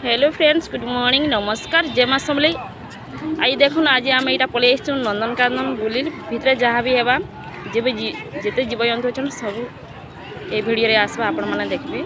Hello friends, good morning, नमस्कार, जय माँ समलेई। आज देखुन आज आम यहाँ पलि आसुँ नंदनकानन बुली भितर जहाँ भी हेबा जिते जीव जंतु अच्छा सब ये भिडियो आसवा आपण मैंने देखिए।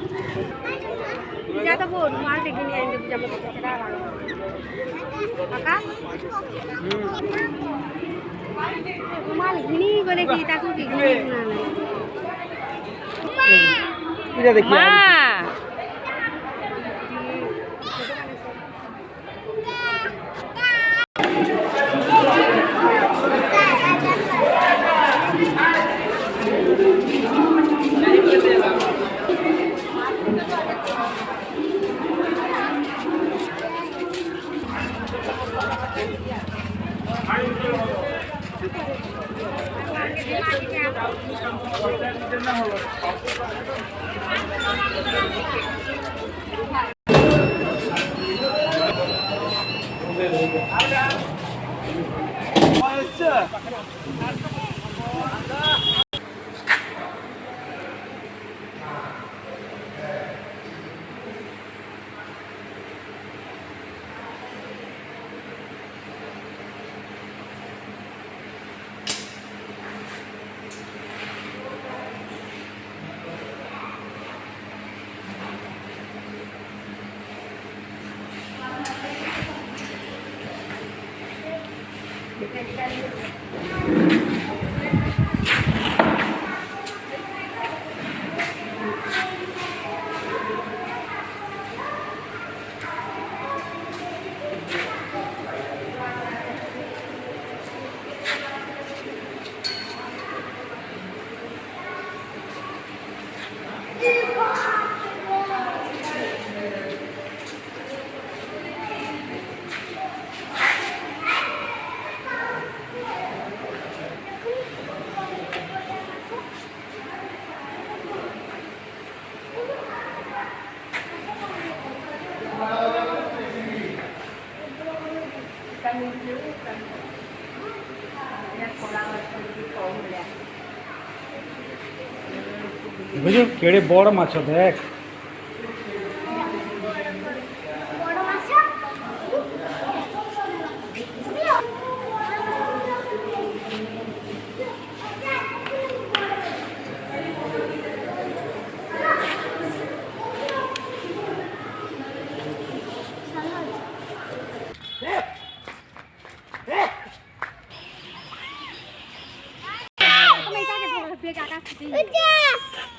बुझो केड़े बड़ माछ देख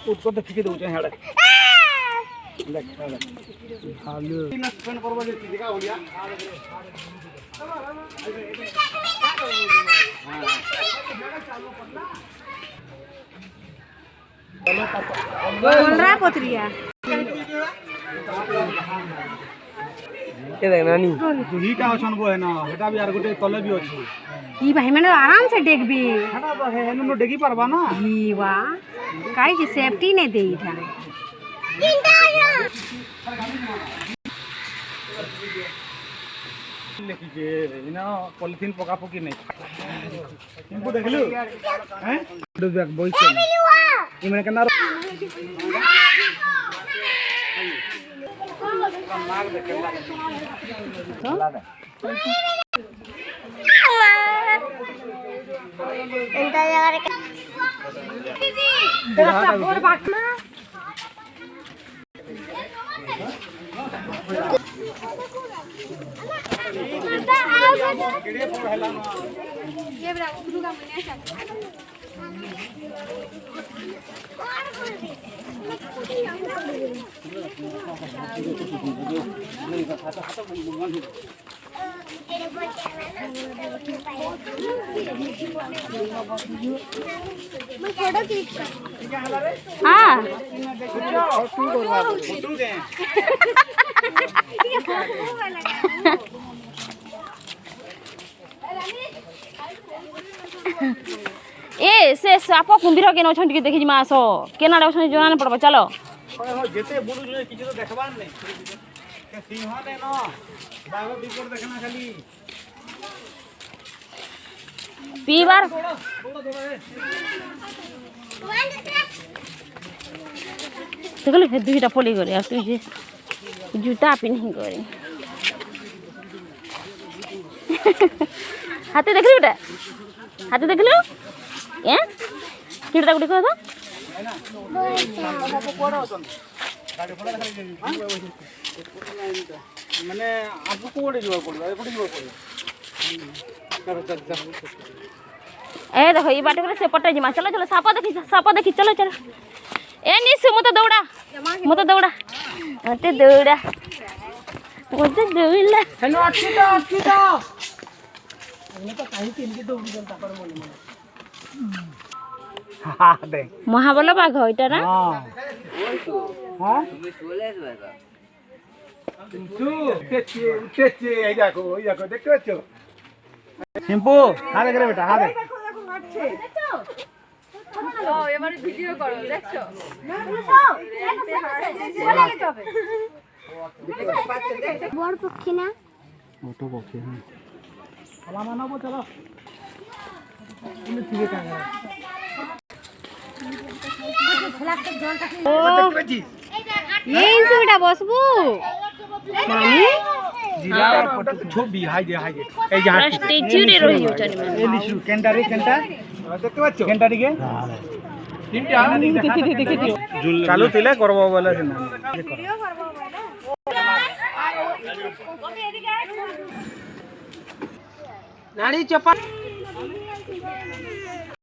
उठको तो फिके दउचे हेडे देख भालू स्पेंड करबो जे दिखा होलिया बोल रहा पोतरिया ए देख नानी ही का छन बो है ना हेटा भी यार गुटे तले भी अछि ई भाई मैंने आराम से देखबी हेटा तो है नो डेगी परबा ना ई वाह काई की सेफ्टी नहीं देई था लेखी जे इना पॉलिथीन पका पकी नहीं इनको देखलु हैं दो बैग बॉय से ई मैंने कना मार दे केला दे इंता जगह रे तेरा बोर बाटना ये बड़ा दुर्गा मैया फोटो क्लिक कर हां फोटो दे ये फोटो लगा ए से साप कुंभीर के नछन टिके देखि मास केना डछन जोना न पड़बा चलो हो जेते बुलु जो किछ तो देखबान नै के सिंह ने न बाबा बिपर देखना खाली पीबार देखले हे दुईटा पली गरे आ तुई जे जूता पिन्ही करे हाथी देखली बेटा हाथी देखलु ए किडा गुडी कह ମାନେ ଆଗକୁ କୋଉଠି ଯିବାକୁ ପଡ଼ିବ ଏପଟେ ଯିବାକୁ ପଡ଼ିବ ए देखो ये बाटे से पट्टे जिमा चलो चलो सापा देखी चलो चलो ए निसु मत दौड़ा मत दौड़ा दौड़ा हेलो अच्छी तो मैं तो कहीं तीन की दौड़ी चलता पर मोले हां दे महाबल बाघ इटा ना हां हां तू तेचे ए जाको देखो सिंपू हां देख रे बेटा हां देख ও এবারে ভিডিও করো দেখছো বড় পক্ষী না मोटो पक्षी है चला मानो चलो ठीक है এই সুটা বসবু নানি ছবি হাই দে এই যে स्टैच्यू रे रही उठनी में এই লিসু কেন্টারি কেন্টা দেখতে পাচ্ছো কেন্টারিকে তিনটা দেখি চালু তিলে করব বলে না ভিডিও করব বলে নাড়ি চপা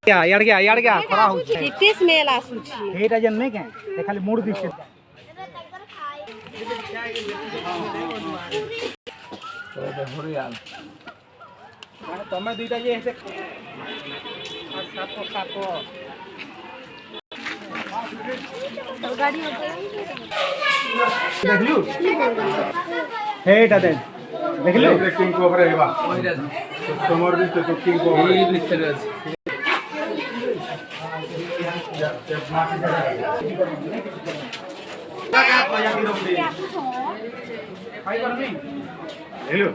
यार गया खरा हो কেতে স্মেল আসুছি এইটা যেন নাই কে খালি মুড় দিছে ତମେ ଦୁଇଟା ଯେ ସାପ ଦେଖିଲୁ ହେଇଟା ଦେଖିଲୁ କିଂ କୋବରେ ହେବା ତମର ବି ତ କିଂ କୋବରେ ଏଇ ଭିତରେ ଅଛି हेलो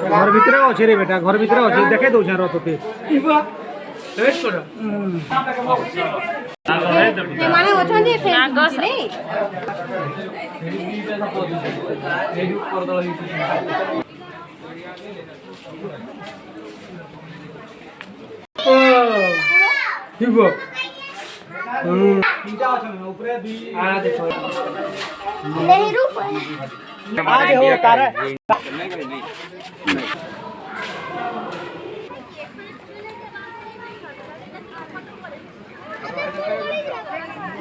घर भीतर अच्छे रे बेटा घर भीतर अच्छे देखे दो रथ पे মানে অଛନ୍ତି ফেস রে ठीक हो तीनटा আছে উপরে দুই দেখো নেহেরু हो तारे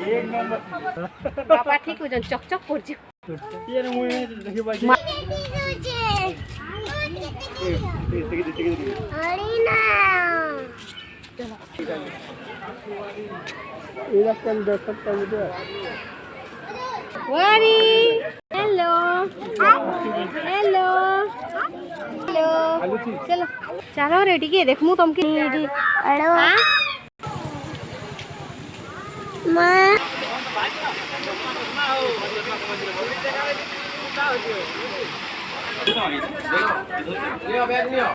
एक नंबर বাবা ঠিক হইজন চকচক করছে ये रे मुई देखि बाई হরিনা ये रास्ता में देख सकता हूं मुझे ওয়ারি হ্যালো হ্যালো হ্যালো চলো চলো রে টিকে দেখমু তমকে আড়ো হ্যাঁ মা ले बैग लियो